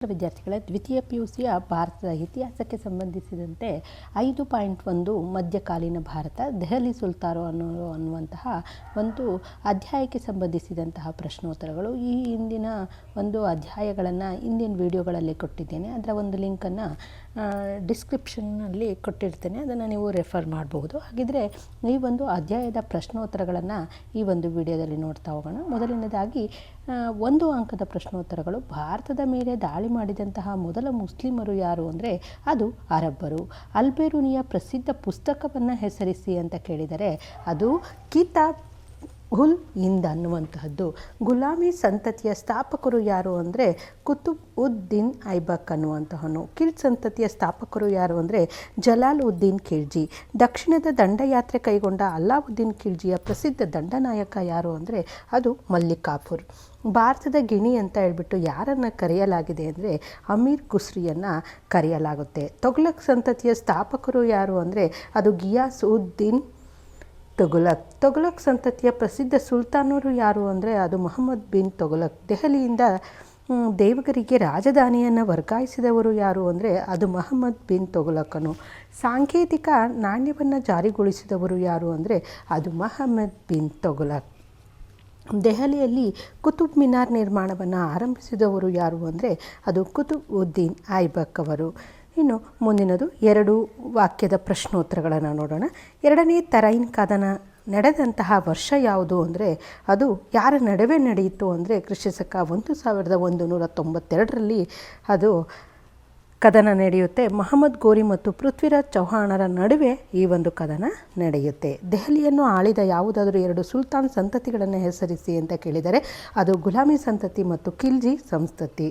ವಿದ್ಯಾರ್ಥಿಗಳ ದ್ವಿತೀಯ PUCಯ ಭಾರತದ ಇತಿಹಾಸಕ್ಕೆ ಸಂಬಂಧಿಸಿದಂತೆ 5.1 ಮಧ್ಯಕಾಲೀನ ಭಾರತ ದೆಹಲಿ ಸುಲ್ತಾನರು ಅನ್ನುವಂತಹ ಒಂದು ಅಧ್ಯಾಯಕ್ಕೆ ಸಂಬಂಧಿಸಿದಂತಹ ಪ್ರಶ್ನೋತ್ತರಗಳು. ಈ ಹಿಂದಿನ ಒಂದು ಅಧ್ಯಾಯಗಳನ್ನು ಇಂದಿನ ವಿಡಿಯೋಗಳಲ್ಲಿ ಕೊಟ್ಟಿದ್ದೇನೆ. ಅದರ ಒಂದು ಲಿಂಕನ್ನು ಡಿಸ್ಕ್ರಿಪ್ಷನ್ನಲ್ಲಿ ಕೊಟ್ಟಿರ್ತೇನೆ, ಅದನ್ನು ನೀವು ರೆಫರ್ ಮಾಡಬಹುದು. ಹಾಗಿದ್ರೆ ಈ ಒಂದು ಅಧ್ಯಾಯದ ಪ್ರಶ್ನೋತ್ತರಗಳನ್ನು ಈ ಒಂದು ವಿಡಿಯೋದಲ್ಲಿ ನೋಡ್ತಾ ಹೋಗೋಣ. ಮೊದಲನೇದಾಗಿ 1 ಅಂಕದ ಪ್ರಶ್ನೋತ್ತರಗಳು. ಭಾರತದ ಮೇಲೆ ದಾಳಿ ಮಾಡಿದಂತಹ ಮೊದಲ ಮುಸ್ಲಿಮರು ಯಾರು ಅಂದರೆ ಅದು ಅರಬ್ಬರು. ಅಲ್ಬೇರುನಿಯ ಪ್ರಸಿದ್ಧ ಪುಸ್ತಕವನ್ನು ಹೆಸರಿಸಿ ಅಂತ ಕೇಳಿದರೆ ಅದು ಕಿತಾಬ್ ಉಲ್ ಹಿಂದ್ ಅನ್ನುವಂತಹದ್ದು. ಗುಲಾಮಿ ಸಂತತಿಯ ಸ್ಥಾಪಕರು ಯಾರು ಅಂದರೆ ಕುತುಬ್ ಉದ್ ದಿನ್ ಐಬಕ್ ಅನ್ನುವಂತಹನು. ಕಿಲ್ಜ್ ಸಂತತಿಯ ಸ್ಥಾಪಕರು ಯಾರು ಅಂದರೆ ಜಲಾಲ್ ಉದ್ದೀನ್ ಖಿಲ್ಜಿ. ದಕ್ಷಿಣದ ದಂಡಯಾತ್ರೆ ಕೈಗೊಂಡ ಅಲ್ಲಾವುದ್ದೀನ್ ಖಿಲ್ಜಿಯ ಪ್ರಸಿದ್ಧ ದಂಡನಾಯಕ ಯಾರು ಅಂದರೆ ಅದು ಮಲ್ಲಿಕ್ ಕಾಫೂರ್. ಭಾರತದ ಗಿಣಿ ಅಂತ ಹೇಳ್ಬಿಟ್ಟು ಯಾರನ್ನು ಕರೆಯಲಾಗಿದೆ ಅಂದರೆ ಅಮೀರ್ ಖುಸ್ರಿಯನ್ನು ಕರೆಯಲಾಗುತ್ತೆ. ತೊಗ್ಲಕ್ ಸಂತತಿಯ ಸ್ಥಾಪಕರು ಯಾರು ಅಂದರೆ ಅದು ಗಿಯಾಸ್ ಉದ್ದೀನ್ ತೊಘಲಕ್. ತೊಘಲಕ್ ಸಂತತಿಯ ಪ್ರಸಿದ್ಧ ಸುಲ್ತಾನರು ಯಾರು ಅಂದರೆ ಅದು ಮೊಹಮ್ಮದ್ ಬಿನ್ ತೊಘಲಕ್. ದೆಹಲಿಯಿಂದ ದೇವಗಿರಿಗೆ ರಾಜಧಾನಿಯನ್ನು ವರ್ಗಾಯಿಸಿದವರು ಯಾರು ಅಂದರೆ ಅದು ಮೊಹಮ್ಮದ್ ಬಿನ್ ತೊಘಲಕನು. ಸಾಂಕೇತಿಕ ನಾಣ್ಯವನ್ನು ಜಾರಿಗೊಳಿಸಿದವರು ಯಾರು ಅಂದರೆ ಅದು ಮೊಹಮ್ಮದ್ ಬಿನ್ ತೊಘಲಕ್. ದೆಹಲಿಯಲ್ಲಿ ಕುತುಬ್ ಮಿನಾರ್ ನಿರ್ಮಾಣವನ್ನು ಆರಂಭಿಸಿದವರು ಯಾರು ಅಂದರೆ ಅದು ಕುತುಬ್ ಉದ್ದೀನ್ ಐಬಕ್ ಅವರು. ಇನ್ನು ಮುಂದಿನದು 2 ವಾಕ್ಯದ ಪ್ರಶ್ನೋತ್ತರಗಳನ್ನು ನೋಡೋಣ. 2ನೇ ತರೈನ್ ಕದನ ನಡೆದಂತಹ ವರ್ಷ ಯಾವುದು ಅಂದರೆ ಅದು ಯಾರ ನಡುವೆ ನಡೆಯಿತು ಅಂದರೆ ಕ್ರಿಸ್ತಶಕ 1192ರಲ್ಲಿ ಅದು ಕದನ ನಡೆಯುತ್ತೆ. ಮಹಮ್ಮದ್ ಗೋರಿ ಮತ್ತು ಪೃಥ್ವಿರಾಜ್ ಚೌಹಾಣರ ನಡುವೆ ಈ ಒಂದು ಕದನ ನಡೆಯುತ್ತೆ. ದೆಹಲಿಯನ್ನು ಆಳಿದ ಯಾವುದಾದರೂ 2 ಸುಲ್ತಾನ್ ಸಂತತಿಗಳನ್ನು ಹೆಸರಿಸಿ ಅಂತ ಕೇಳಿದರೆ ಅದು ಗುಲಾಮಿ ಸಂತತಿ ಮತ್ತು ಖಿಲ್ಜಿ ಸಂತತಿ.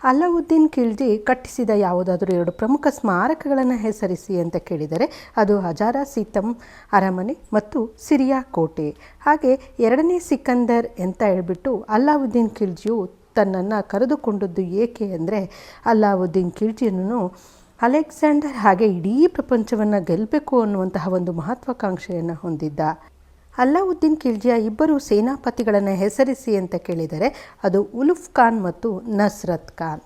ಅಲ್ಲಾವುದ್ದೀನ್ ಖಿಲ್ಜಿ ಕಟ್ಟಿಸಿದ ಯಾವುದಾದರೂ 2 ಪ್ರಮುಖ ಸ್ಮಾರಕಗಳನ್ನು ಹೆಸರಿಸಿ ಅಂತ ಕೇಳಿದರೆ ಅದು ಹಜಾರಾ ಸೀತಮ್ ಅರಮನೆ ಮತ್ತು ಸಿರಿಯಾ ಕೋಟೆ. ಹಾಗೆ 2ನೇ ಸಿಕಂದರ್ ಅಂತ ಹೇಳ್ಬಿಟ್ಟು ಅಲ್ಲಾವುದ್ದೀನ್ ಖಿಲ್ಜಿಯು ತನ್ನನ್ನು ಕರೆದುಕೊಂಡದ್ದು ಏಕೆ ಅಂದರೆ ಅಲ್ಲಾವುದ್ದೀನ್ ಖಿಲ್ಜಿಯನ್ನು ಅಲೆಕ್ಸಾಂಡರ್ ಹಾಗೆ ಇಡೀ ಪ್ರಪಂಚವನ್ನು ಗೆಲ್ಲಬೇಕು ಅನ್ನುವಂತಹ ಒಂದು ಮಹತ್ವಾಕಾಂಕ್ಷೆಯನ್ನು ಹೊಂದಿದ್ದ. ಅಲ್ಲಾವುದ್ದೀನ್ ಖಿಲ್ಜಿಯ 2 ಸೇನಾಪತಿಗಳನ್ನು ಹೆಸರಿಸಿ ಅಂತ ಕೇಳಿದರೆ ಅದು ಉಲುಫ್ ಖಾನ್ ಮತ್ತು ನಸ್ರತ್ ಖಾನ್.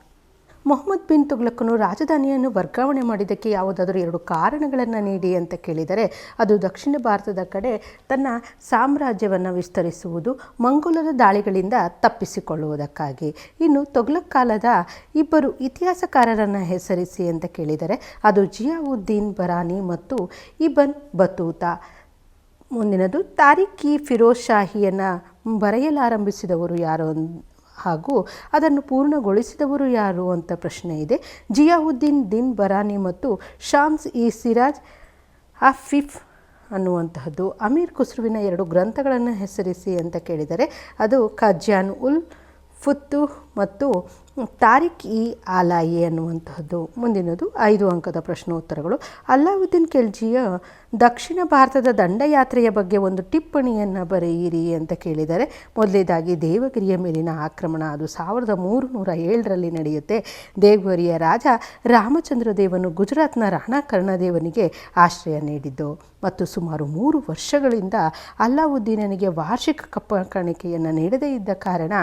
ಮೊಹಮ್ಮದ್ ಬಿನ್ ತುಘಲಕನು ರಾಜಧಾನಿಯನ್ನು ವರ್ಗಾವಣೆ ಮಾಡಿದ್ದಕ್ಕೆ ಯಾವುದಾದರೂ 2 ಕಾರಣಗಳನ್ನು ನೀಡಿ ಅಂತ ಕೇಳಿದರೆ ಅದು ದಕ್ಷಿಣ ಭಾರತದ ಕಡೆ ತನ್ನ ಸಾಮ್ರಾಜ್ಯವನ್ನು ವಿಸ್ತರಿಸುವುದು, ಮಂಗೋಲರ ದಾಳಿಗಳಿಂದ ತಪ್ಪಿಸಿಕೊಳ್ಳುವುದಕ್ಕಾಗಿ. ಇನ್ನು ತುಘಲಕ್ ಕಾಲದ 2 ಇತಿಹಾಸಕಾರರನ್ನು ಹೆಸರಿಸಿ ಅಂತ ಕೇಳಿದರೆ ಅದು ಜಿಯಾವುದ್ದೀನ್ ಬರಾನಿ ಮತ್ತು ಇಬನ್ ಬತೂತಾ. ಮುಂದಿನದು ತಾರಿಖ್ ಇ ಫಿರೋಜ್ ಶಾಹಿಯನ್ನು ಬರೆಯಲಾರಂಭಿಸಿದವರು ಯಾರು ಹಾಗೂ ಅದನ್ನು ಪೂರ್ಣಗೊಳಿಸಿದವರು ಯಾರು ಅಂತ ಪ್ರಶ್ನೆ ಇದೆ. ಜಿಯಾವುದ್ದೀನ್ ದಿನ್ ಬರಾನಿ ಮತ್ತು ಶಾಮ್ಸ್ ಇ ಸಿರಾಜ್ ಅಫೀಫ್ ಅನ್ನುವಂತಹದ್ದು. ಅಮೀರ್ ಖುಸ್ರುವಿನ 2 ಗ್ರಂಥಗಳನ್ನು ಹೆಸರಿಸಿ ಅಂತ ಕೇಳಿದರೆ ಅದು ಖಜಾನ್ ಉಲ್ ಫುತೂಹ್ ಮತ್ತು ತಾರಿಖ್ ಇ ಆಲಾಯಿ ಅನ್ನುವಂತಹದ್ದು. ಮುಂದಿನದು 5 ಅಂಕದ ಪ್ರಶ್ನೋತ್ತರಗಳು. ಅಲ್ಲಾವುದ್ದೀನ್ ಖಿಲ್ಜಿಯ ದಕ್ಷಿಣ ಭಾರತದ ದಂಡಯಾತ್ರೆಯ ಬಗ್ಗೆ ಒಂದು ಟಿಪ್ಪಣಿಯನ್ನು ಬರೆಯಿರಿ ಅಂತ ಕೇಳಿದರೆ ಮೊದಲೇದಾಗಿ ದೇವಗಿರಿಯ ಮೇಲಿನ ಆಕ್ರಮಣ ಅದು 1307ರಲ್ಲಿ ನಡೆಯುತ್ತೆ. ದೇವಗಿರಿಯ ರಾಜ ರಾಮಚಂದ್ರ ದೇವನು ಗುಜರಾತ್ನ ರಾಣಾ ಕರ್ಣದೇವನಿಗೆ ಆಶ್ರಯ ನೀಡಿದ್ದು ಮತ್ತು ಸುಮಾರು 3 ವರ್ಷಗಳಿಂದ ಅಲ್ಲಾವುದ್ದೀನನಿಗೆ ವಾರ್ಷಿಕ ಕಪ್ಪಕಾಣಿಕೆಯನ್ನು ನೀಡದೇ ಇದ್ದ ಕಾರಣ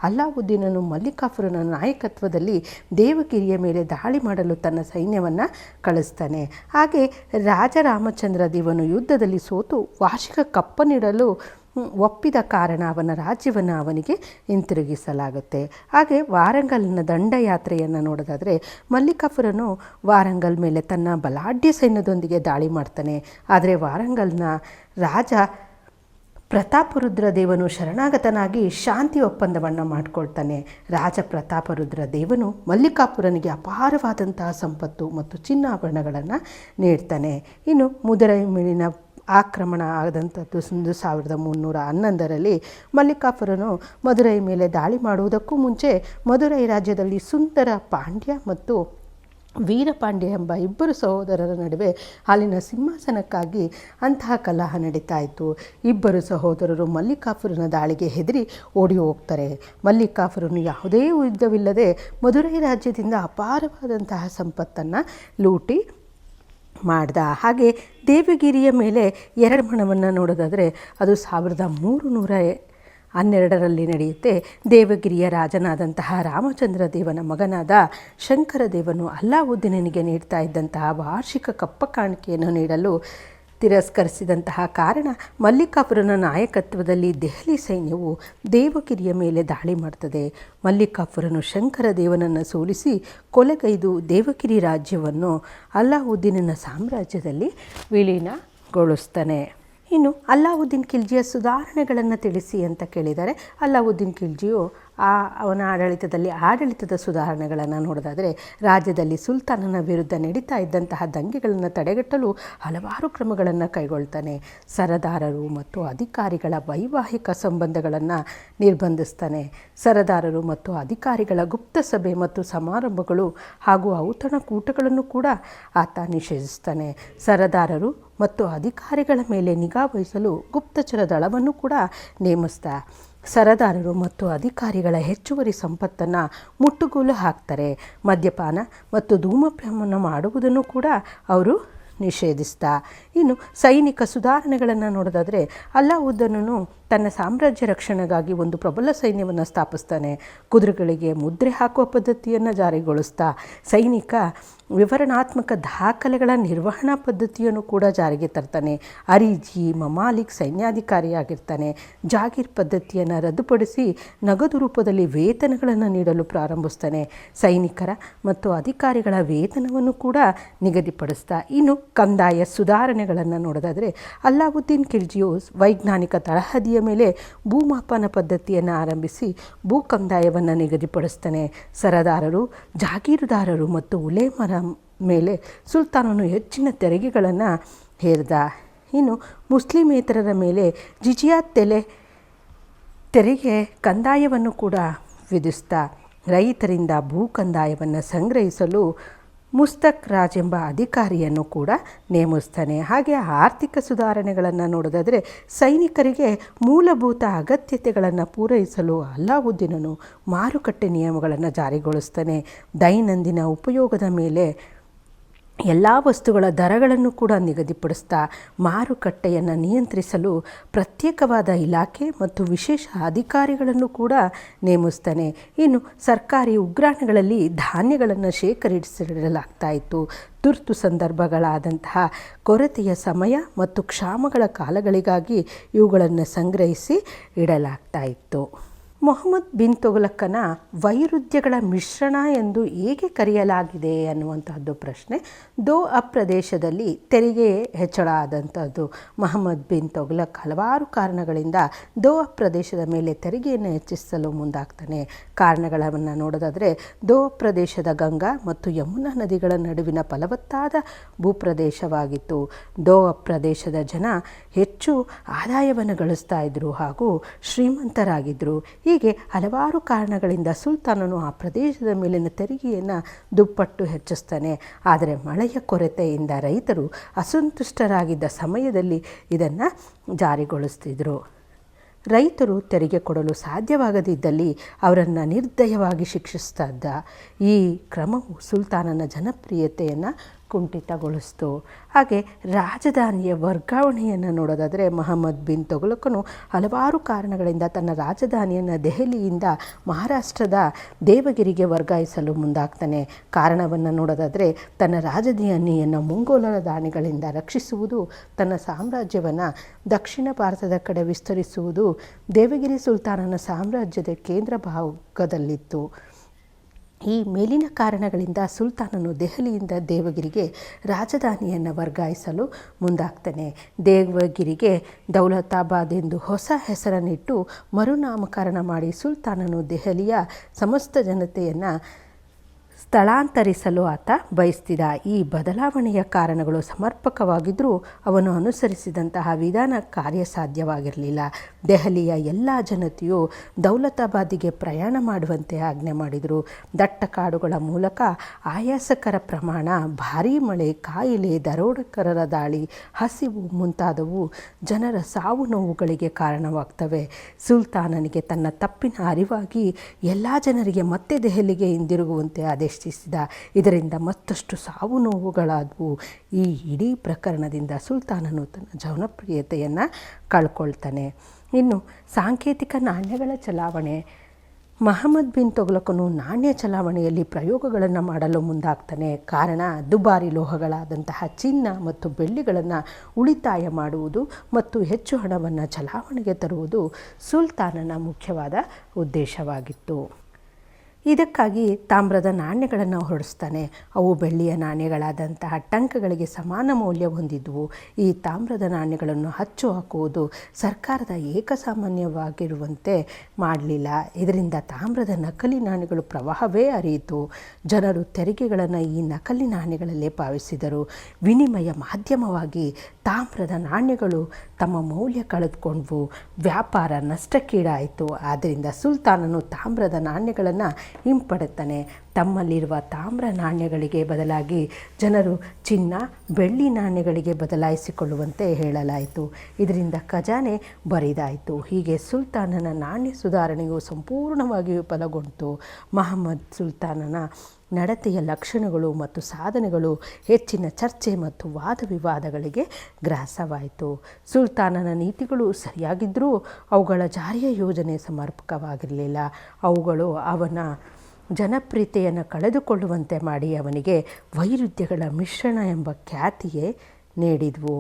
ಅಲ್ಲಾವುದ್ದೀನನು ಮಲ್ಲಿಕ್ ಕಾಫೂರನ ನಾಯಕತ್ವದಲ್ಲಿ ದೇವಗಿರಿಯ ಮೇಲೆ ದಾಳಿ ಮಾಡಲು ತನ್ನ ಸೈನ್ಯವನ್ನು ಕಳಿಸ್ತಾನೆ. ಹಾಗೆ ರಾಜ ರಾಮಚಂದ್ರ ದೇವನು ಯುದ್ಧದಲ್ಲಿ ಸೋತು ವಾರ್ಷಿಕ ಕಪ್ಪ ನೀಡಲು ಒಪ್ಪಿದ ಕಾರಣ ಅವನ ರಾಜ್ಯವನ್ನು ಅವನಿಗೆ ಹಿಂತಿರುಗಿಸಲಾಗುತ್ತೆ. ಹಾಗೆ ವಾರಂಗಲ್ನ ದಂಡಯಾತ್ರೆಯನ್ನು ನೋಡೋದಾದರೆ ಮಲ್ಲಿಕ್ ಕಾಫೂರನು ವಾರಂಗಲ್ ಮೇಲೆ ತನ್ನ ಬಲಾಢ್ಯ ಸೈನ್ಯದೊಂದಿಗೆ ದಾಳಿ ಮಾಡ್ತಾನೆ. ಆದರೆ ವಾರಂಗಲ್ನ ರಾಜ ಪ್ರತಾಪರುದ್ರ ದೇವನು ಶರಣಾಗತನಾಗಿ ಶಾಂತಿ ಒಪ್ಪಂದವನ್ನು ಮಾಡಿಕೊಳ್ತಾನೆ. ರಾಜ ಪ್ರತಾಪರುದ್ರ ದೇವನು ಮಲ್ಲಿಕ್ ಕಾಫೂರನಿಗೆ ಅಪಾರವಾದಂತಹ ಸಂಪತ್ತು ಮತ್ತು ಚಿನ್ನಾಭರಣಗಳನ್ನು ನೀಡ್ತಾನೆ. ಇನ್ನು ಮದುರೈ ಮೇಲಿನ ಆಕ್ರಮಣ ಆದಂಥದ್ದು 1311ರಲ್ಲಿ ಮಲ್ಲಿಕ್ ಕಾಫೂರನು ಮದುರೈ ಮೇಲೆ ದಾಳಿ ಮಾಡುವುದಕ್ಕೂ ಮುಂಚೆ ಮದುರೈ ರಾಜ್ಯದಲ್ಲಿ ಸುಂದರ ಪಾಂಡ್ಯ ಮತ್ತು ವೀರಪಾಂಡ್ಯ ಎಂಬ 2 ಸಹೋದರರ ನಡುವೆ ಅಲ್ಲಿನ ಸಿಂಹಾಸನಕ್ಕಾಗಿ ಅಂತಹ ಕಲಹ ನಡೀತಾ ಇತ್ತು. 2 ಸಹೋದರರು ಮಲ್ಲಿಕ್ ಕಾಫೂರನ ದಾಳಿಗೆ ಹೆದರಿ ಓಡಿ ಹೋಗ್ತಾರೆ. ಮಲ್ಲಿಕ್ ಕಾಫೂರನು ಯಾವುದೇ ಯುದ್ಧವಿಲ್ಲದೆ ಮದುರೈ ರಾಜ್ಯದಿಂದ ಅಪಾರವಾದಂತಹ ಸಂಪತ್ತನ್ನು ಲೂಟಿ ಮಾಡ್ದ. ಹಾಗೆ ದೇವಗಿರಿಯ ಮೇಲೆ 2 ಮಣವನ್ನು ನೋಡೋದಾದರೆ ಅದು 1300 12ರಲ್ಲಿ ನಡೆಯುತ್ತೆ. ದೇವಗಿರಿಯ ರಾಜನಾದಂತಹ ರಾಮಚಂದ್ರ ದೇವನ ಮಗನಾದ ಶಂಕರ ದೇವನು ಅಲ್ಲಾವುದ್ದೀನನಿಗೆ ನೀಡ್ತಾ ಇದ್ದಂತಹ ವಾರ್ಷಿಕ ಕಪ್ಪ ಕಾಣಿಕೆಯನ್ನು ನೀಡಲು ತಿರಸ್ಕರಿಸಿದಂತಹ ಕಾರಣ ಮಲ್ಲಿಕಾಫುರನ ನಾಯಕತ್ವದಲ್ಲಿ ದೆಹಲಿ ಸೈನ್ಯವು ದೇವಗಿರಿಯ ಮೇಲೆ ದಾಳಿ ಮಾಡ್ತದೆ. ಮಲ್ಲಿಕಾಫುರನು ಶಂಕರ ದೇವನನ್ನು ಸೋಲಿಸಿ ಕೊಲೆಗೈದು ದೇವಗಿರಿ ರಾಜ್ಯವನ್ನು ಅಲ್ಲಾವುದ್ದೀನನ ಸಾಮ್ರಾಜ್ಯದಲ್ಲಿ ವಿಲೀನಗೊಳಿಸ್ತಾನೆ. ಇನ್ನು ಅಲ್ಲಾವುದ್ದೀನ್ ಖಿಲ್ಜಿಯ ಸುಧಾರಣೆಗಳನ್ನು ತಿಳಿಸಿ ಅಂತ ಕೇಳಿದ್ದಾರೆ. ಅಲ್ಲಾವುದ್ದೀನ್ ಖಿಲ್ಜಿಯು ಅವನ ಆಡಳಿತದ ಸುಧಾರಣೆಗಳನ್ನು ನೋಡೋದಾದರೆ, ರಾಜ್ಯದಲ್ಲಿ ಸುಲ್ತಾನನ ವಿರುದ್ಧ ನಡೀತಾ ಇದ್ದಂತಹ ದಂಗೆಗಳನ್ನು ತಡೆಗಟ್ಟಲು ಹಲವಾರು ಕ್ರಮಗಳನ್ನು ಕೈಗೊಳ್ತಾನೆ. ಸರದಾರರು ಮತ್ತು ಅಧಿಕಾರಿಗಳ ವೈವಾಹಿಕ ಸಂಬಂಧಗಳನ್ನು ನಿರ್ಬಂಧಿಸ್ತಾನೆ. ಸರದಾರರು ಮತ್ತು ಅಧಿಕಾರಿಗಳ ಗುಪ್ತ ಸಭೆ ಮತ್ತು ಸಮಾರಂಭಗಳು ಹಾಗೂ ಔತಣಕೂಟಗಳನ್ನು ಕೂಡ ಆತ ನಿಷೇಧಿಸ್ತಾನೆ. ಸರದಾರರು ಮತ್ತು ಅಧಿಕಾರಿಗಳ ಮೇಲೆ ನಿಗಾ ವಹಿಸಲು ಗುಪ್ತಚರ ದಳವನ್ನು ಕೂಡ ನೇಮಿಸ್ತಾ. ಸರದಾರರು ಮತ್ತು ಅಧಿಕಾರಿಗಳ ಹೆಚ್ಚುವರಿ ಸಂಪತ್ತನ್ನು ಮುಟ್ಟುಗೋಲು ಹಾಕ್ತಾರೆ. ಮದ್ಯಪಾನ ಮತ್ತು ಧೂಮಪಾನ ಮಾಡುವುದನ್ನು ಕೂಡ ಅವರು ನಿಷೇಧಿಸ್ತಾ. ಇನ್ನು ಸೈನಿಕ ಸುಧಾರಣೆಗಳನ್ನು ನೋಡೋದಾದರೆ, ಅಲ್ಲಾವುದ್ದೀನನು ತನ್ನ ಸಾಮ್ರಾಜ್ಯ ರಕ್ಷಣೆಗಾಗಿ ಒಂದು ಪ್ರಬಲ ಸೈನ್ಯವನ್ನು ಸ್ಥಾಪಿಸ್ತಾನೆ. ಕುದುರೆಗಳಿಗೆ ಮುದ್ರೆ ಹಾಕುವ ಪದ್ಧತಿಯನ್ನು ಜಾರಿಗೊಳಿಸ್ತಾ ಸೈನಿಕ ವಿವರಣಾತ್ಮಕ ದಾಖಲೆಗಳ ನಿರ್ವಹಣಾ ಪದ್ಧತಿಯನ್ನು ಕೂಡ ಜಾರಿಗೆ ತರ್ತಾನೆ. ಅರಿಜಿ ಮಮಾಲಿಕ್ ಸೈನ್ಯಾಧಿಕಾರಿಯಾಗಿರ್ತಾನೆ. ಜಾಗೀರ್ ಪದ್ಧತಿಯನ್ನು ರದ್ದುಪಡಿಸಿ ನಗದು ರೂಪದಲ್ಲಿ ವೇತನಗಳನ್ನು ನೀಡಲು ಪ್ರಾರಂಭಿಸ್ತಾನೆ. ಸೈನಿಕರ ಮತ್ತು ಅಧಿಕಾರಿಗಳ ವೇತನವನ್ನು ಕೂಡ ನಿಗದಿಪಡಿಸ್ತಾ. ಇನ್ನು ಕಂದಾಯ ಸುಧಾರಣೆಗಳನ್ನು ನೋಡೋದಾದರೆ, ಅಲ್ಲಾವುದ್ದೀನ್ ಖಿಲ್ಜಿಯು ವೈಜ್ಞಾನಿಕ ತಳಹದಿಯ ಮೇಲೆ ಭೂಮಾಪನ ಪದ್ಧತಿಯನ್ನು ಆರಂಭಿಸಿ ಭೂ ಕಂದಾಯವನ್ನು ನಿಗದಿಪಡಿಸ್ತಾನೆ. ಸರದಾರರು, ಜಾಗೀರುದಾರರು ಮತ್ತು ಉಲೇಮರ ಮೇಲೆ ಸುಲ್ತಾನನು ಹೆಚ್ಚಿನ ತೆರಿಗೆಗಳನ್ನು ಹೇರಿದ. ಇನ್ನು ಮುಸ್ಲಿಮೇತರರ ಮೇಲೆ ಜಿಜಿಯಾ ತೆರಿಗೆ ಕಂದಾಯವನ್ನು ಕೂಡ ವಿಧಿಸ್ತಾ ರೈತರಿಂದ ಭೂ ಕಂದಾಯವನ್ನು ಸಂಗ್ರಹಿಸಲು ಮುಸ್ತಕ್ ರಾಜ್ ಎಂಬ ಅಧಿಕಾರಿಯನ್ನು ಕೂಡ ನೇಮಿಸ್ತಾನೆ. ಹಾಗೆ ಆರ್ಥಿಕ ಸುಧಾರಣೆಗಳನ್ನು ನೋಡೋದಾದರೆ, ಸೈನಿಕರಿಗೆ ಮೂಲಭೂತ ಅಗತ್ಯತೆಗಳನ್ನು ಪೂರೈಸಲು ಅಲ್ಲಾವುದ್ದೀನನು ಮಾರುಕಟ್ಟೆ ನಿಯಮಗಳನ್ನು ಜಾರಿಗೊಳಿಸ್ತಾನೆ. ದೈನಂದಿನ ಉಪಯೋಗದ ಮೇಲೆ ಎಲ್ಲ ವಸ್ತುಗಳ ದರಗಳನ್ನು ಕೂಡ ನಿಗದಿಪಡಿಸ್ತಾ ಮಾರುಕಟ್ಟೆಯನ್ನು ನಿಯಂತ್ರಿಸಲು ಪ್ರತ್ಯೇಕವಾದ ಇಲಾಖೆ ಮತ್ತು ವಿಶೇಷ ಅಧಿಕಾರಿಗಳನ್ನು ಕೂಡ ನೇಮಿಸ್ತಾನೆ. ಇನ್ನು ಸರ್ಕಾರಿ ಉಗ್ರಾಣಗಳಲ್ಲಿ ಧಾನ್ಯಗಳನ್ನು ಶೇಖರಿಸಿಡಲಾಗ್ತಾ ಇತ್ತು. ತುರ್ತು ಸಂದರ್ಭಗಳಾದಂತಹ ಕೊರತೆಯ ಸಮಯ ಮತ್ತು ಕ್ಷಾಮಗಳ ಕಾಲಗಳಿಗಾಗಿ ಇವುಗಳನ್ನು ಸಂಗ್ರಹಿಸಿ ಇಡಲಾಗ್ತಾ ಇತ್ತು. ಮೊಹಮ್ಮದ್ ಬಿನ್ ತುಘಲಕನ ವೈರುಧ್ಯಗಳ ಮಿಶ್ರಣ ಎಂದು ಏಕೆ ಕರೆಯಲಾಗಿದೆ ಅನ್ನುವಂತಹದ್ದು ಪ್ರಶ್ನೆ. ದೋಅಬ್ ಪ್ರದೇಶದಲ್ಲಿ ತೆರಿಗೆ ಹೆಚ್ಚಳ ಆದಂಥದ್ದು. ಮೊಹಮ್ಮದ್ ಬಿನ್ ತುಘಲಕ್ ಹಲವಾರು ಕಾರಣಗಳಿಂದ ದೋಅಬ್ ಪ್ರದೇಶದ ಮೇಲೆ ತೆರಿಗೆಯನ್ನು ಹೆಚ್ಚಿಸಲು ಮುಂದಾಗ್ತಾನೆ. ಕಾರಣಗಳನ್ನು ನೋಡೋದಾದರೆ, ದೋಅಬ್ ಪ್ರದೇಶದ ಗಂಗಾ ಮತ್ತು ಯಮುನಾ ನದಿಗಳ ನಡುವಿನ ಫಲವತ್ತಾದ ಭೂಪ್ರದೇಶವಾಗಿತ್ತು. ದೋಅಬ್ ಪ್ರದೇಶದ ಜನ ಹೆಚ್ಚು ಆದಾಯವನ್ನು ಗಳಿಸ್ತಾ ಇದ್ದರು ಹಾಗೂ ಶ್ರೀಮಂತರಾಗಿದ್ದರು. ಹೀಗೆ ಹಲವಾರು ಕಾರಣಗಳಿಂದ ಸುಲ್ತಾನನು ಆ ಪ್ರದೇಶದ ಮೇಲಿನ ತೆರಿಗೆಯನ್ನು ದುಪ್ಪಟ್ಟು ಹೆಚ್ಚಿಸ್ತಾನೆ. ಆದರೆ ಮಳೆಯ ಕೊರತೆಯಿಂದ ರೈತರು ಅಸಂತುಷ್ಟರಾಗಿದ್ದ ಸಮಯದಲ್ಲಿ ಇದನ್ನು ಜಾರಿಗೊಳಿಸ್ತಿದ್ರು. ರೈತರು ತೆರಿಗೆ ಕೊಡಲು ಸಾಧ್ಯವಾಗದಿದ್ದಲ್ಲಿ ಅವರನ್ನು ನಿರ್ದಯವಾಗಿ ಶಿಕ್ಷಿಸ್ತಾ ಇದ್ದ. ಈ ಕ್ರಮವು ಸುಲ್ತಾನನ ಜನಪ್ರಿಯತೆಯನ್ನು ಕುಂಠಿತಗೊಳಿಸ್ತು. ಹಾಗೆ ರಾಜಧಾನಿಯ ವರ್ಗಾವಣೆಯನ್ನು ನೋಡೋದಾದರೆ, ಮೊಹಮ್ಮದ್ ಬಿನ್ ತುಘಲಕನು ಹಲವಾರು ಕಾರಣಗಳಿಂದ ತನ್ನ ರಾಜಧಾನಿಯನ್ನು ದೆಹಲಿಯಿಂದ ಮಹಾರಾಷ್ಟ್ರದ ದೇವಗಿರಿಗೆ ವರ್ಗಾಯಿಸಲು ಮುಂದಾಗ್ತಾನೆ. ಕಾರಣವನ್ನು ನೋಡೋದಾದರೆ, ತನ್ನ ರಾಜಧಾನಿಯನ್ನು ಮಂಗೋಲರ ದಾಳಿಗಳಿಂದ ರಕ್ಷಿಸುವುದು, ತನ್ನ ಸಾಮ್ರಾಜ್ಯವನ್ನು ದಕ್ಷಿಣ ಭಾರತದ ಕಡೆ ವಿಸ್ತರಿಸುವುದು ದೇವಗಿರಿ ಸುಲ್ತಾನನ ಸಾಮ್ರಾಜ್ಯದ ಕೇಂದ್ರ ಭಾಗದಲ್ಲಿತ್ತು. ಈ ಮೇಲಿನ ಕಾರಣಗಳಿಂದ ಸುಲ್ತಾನನು ದೆಹಲಿಯಿಂದ ದೇವಗಿರಿಗೆ ರಾಜಧಾನಿಯನ್ನು ವರ್ಗಾಯಿಸಲು ಮುಂದಾಗ್ತಾನೆ. ದೇವಗಿರಿಗೆ ದೌಲತಾಬಾದ್ ಎಂದು ಹೊಸ ಹೆಸರನ್ನಿಟ್ಟು ಮರುನಾಮಕರಣ ಮಾಡಿ ಸುಲ್ತಾನನು ದೆಹಲಿಯ ಸಮಸ್ತ ಜನತೆಯನ್ನು ಸ್ಥಳಾಂತರಿಸಲು ಆತ ಬಯಸ್ತಿದ್ದ. ಈ ಬದಲಾವಣೆಯ ಕಾರಣಗಳು ಸಮರ್ಪಕವಾಗಿದ್ದರೂ ಅವನು ಅನುಸರಿಸಿದಂತಹ ವಿಧಾನ ಕಾರ್ಯಸಾಧ್ಯವಾಗಿರಲಿಲ್ಲ. ದೆಹಲಿಯ ಎಲ್ಲ ಜನತೆಯು ದೌಲತಾಬಾದಿಗೆ ಪ್ರಯಾಣ ಮಾಡುವಂತೆ ಆಜ್ಞೆ ಮಾಡಿದರು. ದಟ್ಟ ಕಾಡುಗಳ ಮೂಲಕ ಆಯಾಸಕರ ಪ್ರಮಾಣ, ಭಾರೀ ಮಳೆ, ಕಾಯಿಲೆ, ದರೋಡೆಕೋರರ ದಾಳಿ, ಹಸಿವು ಮುಂತಾದವು ಜನರ ಸಾವು ನೋವುಗಳಿಗೆ ಕಾರಣವಾಗ್ತವೆ. ಸುಲ್ತಾನನಿಗೆ ತನ್ನ ತಪ್ಪಿನ ಅರಿವಾಗಿ ಎಲ್ಲ ಜನರಿಗೆ ಮತ್ತೆ ದೆಹಲಿಗೆ ಹಿಂದಿರುಗುವಂತೆ ಆದೇಶಿಸಿದ. ಇದರಿಂದ ಮತ್ತಷ್ಟು ಸಾವು ನೋವುಗಳಾದವು. ಈ ಇಡೀ ಪ್ರಕರಣದಿಂದ ಸುಲ್ತಾನನು ತನ್ನ ಜನಪ್ರಿಯತೆಯನ್ನು ಕಳ್ಕೊಳ್ತಾನೆ. ಇನ್ನು ಸಾಂಕೇತಿಕ ನಾಣ್ಯಗಳ ಚಲಾವಣೆ. ಮಹಮ್ಮದ್ ಬಿನ್ ತುಘಲಕನು ನಾಣ್ಯ ಚಲಾವಣೆಯಲ್ಲಿ ಪ್ರಯೋಗಗಳನ್ನು ಮಾಡಲು ಮುಂದಾಗ್ತಾನೆ. ಕಾರಣ ದುಬಾರಿ ಲೋಹಗಳಾದಂತಹ ಚಿನ್ನ ಮತ್ತು ಬೆಳ್ಳಿಗಳನ್ನು ಉಳಿತಾಯ ಮಾಡುವುದು ಮತ್ತು ಹೆಚ್ಚು ಹಣವನ್ನು ಚಲಾವಣೆಗೆ ತರುವುದು ಸುಲ್ತಾನನ ಮುಖ್ಯವಾದ ಉದ್ದೇಶವಾಗಿತ್ತು. ಇದಕ್ಕಾಗಿ ತಾಮ್ರದ ನಾಣ್ಯಗಳನ್ನು ಹೊರಡಿಸ್ತಾನೆ. ಅವು ಬೆಳ್ಳಿಯ ನಾಣ್ಯಗಳಾದಂತಹ ಟಂಕಗಳಿಗೆ ಸಮಾನ ಮೌಲ್ಯ ಹೊಂದಿದ್ವು. ಈ ತಾಮ್ರದ ನಾಣ್ಯಗಳನ್ನು ಹಚ್ಚು ಹಾಕುವುದು ಸರ್ಕಾರದ ಏಕಸಾಮಾನ್ಯವಾಗಿರುವಂತೆ ಮಾಡಲಿಲ್ಲ. ಇದರಿಂದ ತಾಮ್ರದ ನಕಲಿ ನಾಣ್ಯಗಳು ಪ್ರವಾಹವೇ ಹರಿಯಿತು. ಜನರು ತೆರಿಗೆಗಳನ್ನು ಈ ನಕಲಿ ನಾಣ್ಯಗಳಲ್ಲೇ ಪಾವತಿಸಿದರು. ವಿನಿಮಯ ಮಾಧ್ಯಮವಾಗಿ ತಾಮ್ರದ ನಾಣ್ಯಗಳು ತಮ್ಮ ಮೌಲ್ಯ ಕಳೆದುಕೊಂಡ್ವು. ವ್ಯಾಪಾರ ನಷ್ಟಕ್ಕೀಡಾಯಿತು. ಆದ್ದರಿಂದ ಸುಲ್ತಾನನು ತಾಮ್ರದ ನಾಣ್ಯಗಳನ್ನು ಹಿಂಪಡುತ್ತಾನೆ. ತಮ್ಮಲ್ಲಿರುವ ತಾಮ್ರ ನಾಣ್ಯಗಳಿಗೆ ಬದಲಾಗಿ ಜನರು ಚಿನ್ನ ಬೆಳ್ಳಿ ನಾಣ್ಯಗಳಿಗೆ ಬದಲಾಯಿಸಿಕೊಳ್ಳುವಂತೆ ಹೇಳಲಾಯಿತು. ಇದರಿಂದ ಖಜಾನೆ ಬರಿದಾಯಿತು. ಹೀಗೆ ಸುಲ್ತಾನನ ನಾಣ್ಯ ಸುಧಾರಣೆಯು ಸಂಪೂರ್ಣವಾಗಿ ವಿಫಲಗೊಂಡಿತು. ಮಹಮ್ಮದ್ ಸುಲ್ತಾನನ ನಡತೆಯ ಲಕ್ಷಣಗಳು ಮತ್ತು ಸಾಧನೆಗಳು ಹೆಚ್ಚಿನ ಚರ್ಚೆ ಮತ್ತು ವಾದವಿವಾದಗಳಿಗೆ ಗ್ರಾಸವಾಯಿತು. ಸುಲ್ತಾನನ ನೀತಿಗಳು ಸರಿಯಾಗಿದ್ದರೂ ಅವುಗಳ ಜಾರಿಯ ಯೋಜನೆ ಸಮರ್ಪಕವಾಗಿರಲಿಲ್ಲ. ಅವುಗಳು ಅವನ ಜನಪ್ರಿಯತೆಯನ್ನು ಕಳೆದುಕೊಳ್ಳುವಂತೆ ಮಾಡಿ ಅವನಿಗೆ ವೈರುಧ್ಯಗಳ ಮಿಶ್ರಣ ಎಂಬ ಖ್ಯಾತಿಯೇ ನೀಡಿದ್ವು.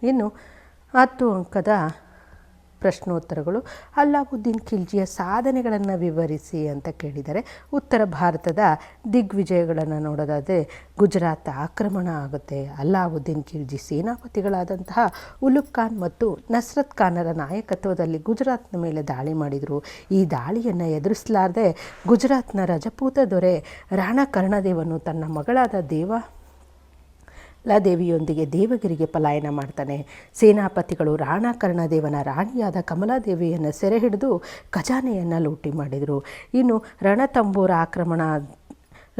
ಇನ್ನು 10 ಅಂಕದ ಪ್ರಶ್ನೋತ್ತರಗಳು. ಅಲ್ಲಾವುದ್ದೀನ್ ಖಿಲ್ಜಿಯ ಸಾಧನೆಗಳನ್ನು ವಿವರಿಸಿ ಅಂತ ಕೇಳಿದರೆ, ಉತ್ತರ ಭಾರತದ ದಿಗ್ವಿಜಯಗಳನ್ನು ನೋಡೋದಾದರೆ ಗುಜರಾತ್ ಆಕ್ರಮಣ ಆಗುತ್ತೆ. ಅಲ್ಲಾವುದ್ದೀನ್ ಖಿಲ್ಜಿ ಸೇನಾಪತಿಗಳಾದಂತಹ ಉಲುಗ್ ಖಾನ್ ಮತ್ತು ನಸ್ರತ್ ಖಾನರ ನಾಯಕತ್ವದಲ್ಲಿ ಗುಜರಾತ್ನ ಮೇಲೆ ದಾಳಿ ಮಾಡಿದರು. ಈ ದಾಳಿಯನ್ನು ಎದುರಿಸಲಾರದೆ ಗುಜರಾತ್ನ ರಜಪೂತ ದೊರೆ ರಾಣಾ ಕರ್ಣದೇವನು ತನ್ನ ಮಗಳಾದ ದೇವಿಯೊಂದಿಗೆ ದೇವಗಿರಿಗೆ ಪಲಾಯನ ಮಾಡ್ತಾನೆ. ಸೇನಾಪತಿಗಳು ರಾಣಾ ಕರ್ಣದೇವನ ರಾಣಿಯಾದ ಕಮಲಾದೇವಿಯನ್ನು ಸೆರೆ ಹಿಡಿದು ಖಜಾನೆಯನ್ನು ಲೂಟಿ ಮಾಡಿದರು. ಇನ್ನು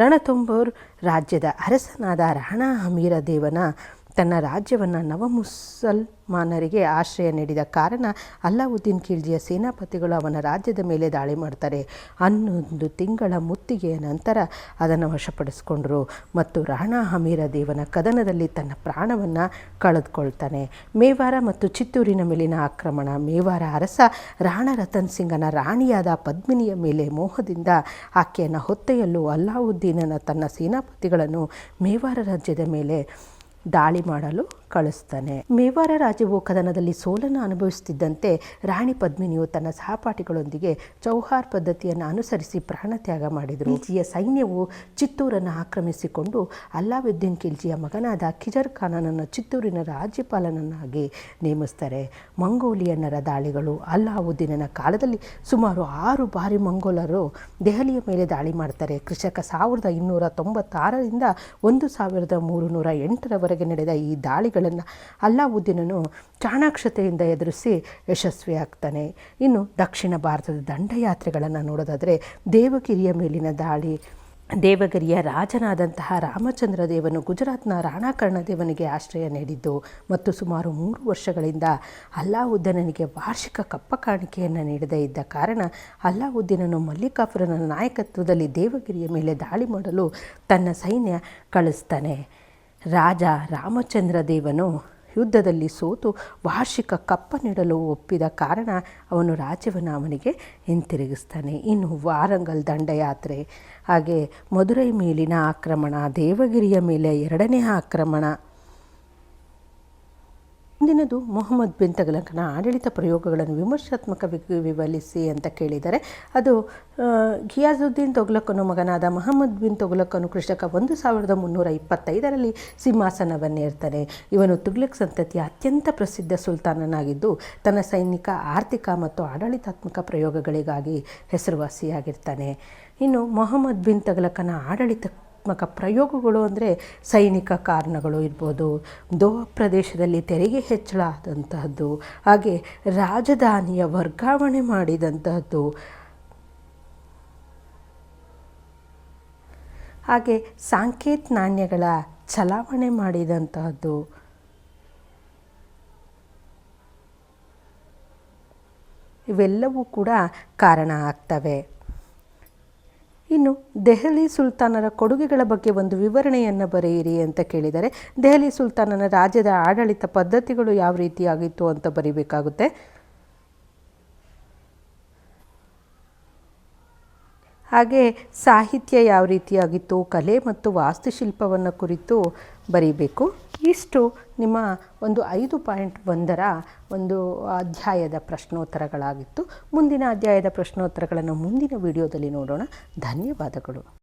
ರಣತಂಬೋರ್ ರಾಜ್ಯದ ಅರಸನಾದ ರಾಣಾ ಹಮೀರ ದೇವನ ತನ್ನ ರಾಜ್ಯವನ್ನು ನವಮುಸಲ್ಮಾನರಿಗೆ ಆಶ್ರಯ ನೀಡಿದ ಕಾರಣ ಅಲ್ಲಾವುದ್ದೀನ್ ಖಿಲ್ಜಿಯ ಸೇನಾಪತಿಗಳು ಅವನ ರಾಜ್ಯದ ಮೇಲೆ ದಾಳಿ ಮಾಡ್ತಾರೆ. 11 ತಿಂಗಳ ಮುತ್ತಿಗೆಯ ನಂತರ ಅದನ್ನು ವಶಪಡಿಸಿಕೊಂಡರು ಮತ್ತು ರಾಣಾ ಹಮೀರ ದೇವನ ಕದನದಲ್ಲಿ ತನ್ನ ಪ್ರಾಣವನ್ನು ಕಳೆದುಕೊಳ್ತಾನೆ. ಮೇವಾರ ಮತ್ತು ಚಿತ್ತೂರಿನ ಮೇಲಿನ ಆಕ್ರಮಣ. ಮೇವಾರ ಅರಸ ರಾಣಾ ರತನ್ ಸಿಂಗನ ರಾಣಿಯಾದ ಪದ್ಮಿನಿಯ ಮೇಲೆ ಮೋಹದಿಂದ ಆಕೆಯನ್ನು ಹೊತ್ತೆಯಲು ಅಲ್ಲಾವುದ್ದೀನನ ತನ್ನ ಸೇನಾಪತಿಗಳನ್ನು ಮೇವಾರ ರಾಜ್ಯದ ಮೇಲೆ ದಾಳಿ ಮಾಡಲು ಕಳಿಸ್ತಾನೆ. ಮೇವಾರ ರಾಜ್ಯವು ಕದನದಲ್ಲಿ ಸೋಲನ್ನು ಅನುಭವಿಸುತ್ತಿದ್ದಂತೆ ರಾಣಿ ಪದ್ಮಿನಿಯು ತನ್ನ ಸಹಪಾಠಿಗಳೊಂದಿಗೆ ಚೌಹಾರ್ ಪದ್ಧತಿಯನ್ನು ಅನುಸರಿಸಿ ಪ್ರಾಣತ್ಯಾಗ ಮಾಡಿದರು. ಖಿಲ್ಜಿಯ ಸೈನ್ಯವು ಚಿತ್ತೂರನ್ನು ಆಕ್ರಮಿಸಿಕೊಂಡು ಅಲ್ಲಾವುದ್ದೀನ್ ಖಿಲ್ಜಿಯ ಮಗನಾದ ಖಿಜರ್ ಖಾನನನ್ನು ಚಿತ್ತೂರಿನ ರಾಜ್ಯಪಾಲನನ್ನಾಗಿ ನೇಮಿಸ್ತಾರೆ. ಮಂಗೋಲಿಯನ್ನರ ದಾಳಿಗಳು. ಅಲ್ಲಾವುದ್ದೀನನ ಕಾಲದಲ್ಲಿ ಸುಮಾರು 6 ಬಾರಿ ಮಂಗೋಲರು ದೆಹಲಿಯ ಮೇಲೆ ದಾಳಿ ಮಾಡ್ತಾರೆ. ಕ್ರಿಶಕ 1296ರಿಂದ 1308ರವರೆಗೆ ನಡೆದ ಈ ದಾಳಿಗಳನ್ನು ಅಲ್ಲಾವುದ್ದೀನನು ಚಾಣಾಕ್ಷತೆಯಿಂದ ಎದುರಿಸಿ ಯಶಸ್ವಿಯಾಗ್ತಾನೆ. ಇನ್ನು ದಕ್ಷಿಣ ಭಾರತದ ದಂಡಯಾತ್ರೆಗಳನ್ನು ನೋಡೋದಾದರೆ ದೇವಗಿರಿಯ ಮೇಲಿನ ದಾಳಿ. ದೇವಗಿರಿಯ ರಾಜನಾದಂತಹ ರಾಮಚಂದ್ರ ದೇವನು ಗುಜರಾತ್ನ ರಾಣಾ ಕರ್ಣದೇವನಿಗೆ ಆಶ್ರಯ ನೀಡಿದ್ದು ಮತ್ತು ಸುಮಾರು 3 ವರ್ಷಗಳಿಂದ ಅಲ್ಲಾವುದ್ದೀನನಿಗೆ ವಾರ್ಷಿಕ ಕಪ್ಪ ಕಾಣಿಕೆಯನ್ನು ನೀಡದೇ ಇದ್ದ ಕಾರಣ ಅಲ್ಲಾವುದ್ದೀನನು ಮಲ್ಲಿಕಾಫುರನ ನಾಯಕತ್ವದಲ್ಲಿ ದೇವಗಿರಿಯ ಮೇಲೆ ದಾಳಿ ಮಾಡಲು ತನ್ನ ಸೈನ್ಯ ಕಳಿಸ್ತಾನೆ. ರಾಜ ರಾಮಚಂದ್ರ ದೇವನು ಯುದ್ಧದಲ್ಲಿ ಸೋತು ವಾರ್ಷಿಕ ಕಪ್ಪ ನೀಡಲು ಒಪ್ಪಿದ ಕಾರಣ ಅವನು ರಾಜ್ಯವನ್ನು ಅವನಿಗೆ ಹಿಂತಿರುಗಿಸ್ತಾನೆ. ಇನ್ನು ವಾರಂಗಲ್ ದಂಡಯಾತ್ರೆ, ಹಾಗೆ ಮದುರೈ ಮೇಲಿನ ಆಕ್ರಮಣ, ದೇವಗಿರಿಯ ಮೇಲೆ 2ನೇ ಆಕ್ರಮಣ. ಮುಂದಿನದು ಮೊಹಮ್ಮದ್ ಬಿನ್ ತುಘಲಕನ ಆಡಳಿತ ಪ್ರಯೋಗಗಳನ್ನು ವಿಮರ್ಶಾತ್ಮಕವಾಗಿ ವಿವರಿಸಿ ಅಂತ ಕೇಳಿದರೆ, ಅದು ಘಿಯಾಸುದ್ದೀನ್ ತುಘಲಕನ ಮಗನಾದ ಮಹಮ್ಮದ್ ಬಿನ್ ತುಘಲಕನು ಕ್ರಿಶಕ 1325ರಲ್ಲಿ ಸಿಂಹಾಸನವನ್ನೇರ್ತಾನೆ. ಇವನು ತುಘಲಕ್ ಸಂತತಿಯ ಅತ್ಯಂತ ಪ್ರಸಿದ್ಧ ಸುಲ್ತಾನನಾಗಿದ್ದು ತನ್ನ ಸೈನಿಕ, ಆರ್ಥಿಕ ಮತ್ತು ಆಡಳಿತಾತ್ಮಕ ಪ್ರಯೋಗಗಳಿಗಾಗಿ ಹೆಸರುವಾಸಿಯಾಗಿರ್ತಾನೆ. ಇನ್ನು ಮೊಹಮ್ಮದ್ ಬಿನ್ ತುಘಲಕನ ಆಡಳಿತ ಪ್ರಯೋಗಗಳು ಅಂದರೆ ಸೈನಿಕ ಕಾರಣಗಳು ಇರ್ಬೋದು, ದೋಹ ಪ್ರದೇಶದಲ್ಲಿ ತೆರಿಗೆ ಹೆಚ್ಚಳ ಆದಂತಹದ್ದು, ಹಾಗೆ ರಾಜಧಾನಿಯ ವರ್ಗಾವಣೆ ಮಾಡಿದಂತಹದ್ದು, ಹಾಗೆ ಸಾಂಕೇತ್ ನಾಣ್ಯಗಳ ಚಲಾವಣೆ ಮಾಡಿದಂತಹದ್ದು. ಇವೆಲ್ಲವೂ ಕೂಡ ಕಾರಣ ಆಗ್ತವೆ. ಇನ್ನು ದೆಹಲಿ ಸುಲ್ತಾನರ ಕೊಡುಗೆಗಳ ಬಗ್ಗೆ ಒಂದು ವಿವರಣೆಯನ್ನು ಬರೆಯಿರಿ ಅಂತ ಕೇಳಿದರೆ, ದೆಹಲಿ ಸುಲ್ತಾನನ ರಾಜ್ಯದ ಆಡಳಿತ ಪದ್ಧತಿಗಳು ಯಾವ ರೀತಿಯಾಗಿತ್ತು ಅಂತ ಬರೀಬೇಕಾಗುತ್ತೆ. ಹಾಗೆ ಸಾಹಿತ್ಯ ಯಾವ ರೀತಿಯಾಗಿತ್ತು, ಕಲೆ ಮತ್ತು ವಾಸ್ತುಶಿಲ್ಪವನ್ನು ಕುರಿತು ಬರೀಬೇಕು. ಇಷ್ಟು ನಿಮ್ಮ ಒಂದು 5.1ರ ಒಂದು ಅಧ್ಯಾಯದ ಪ್ರಶ್ನೋತ್ತರಗಳಾಗಿತ್ತು. ಮುಂದಿನ ಅಧ್ಯಾಯದ ಪ್ರಶ್ನೋತ್ತರಗಳನ್ನು ಮುಂದಿನ ವಿಡಿಯೋದಲ್ಲಿ ನೋಡೋಣ. ಧನ್ಯವಾದಗಳು.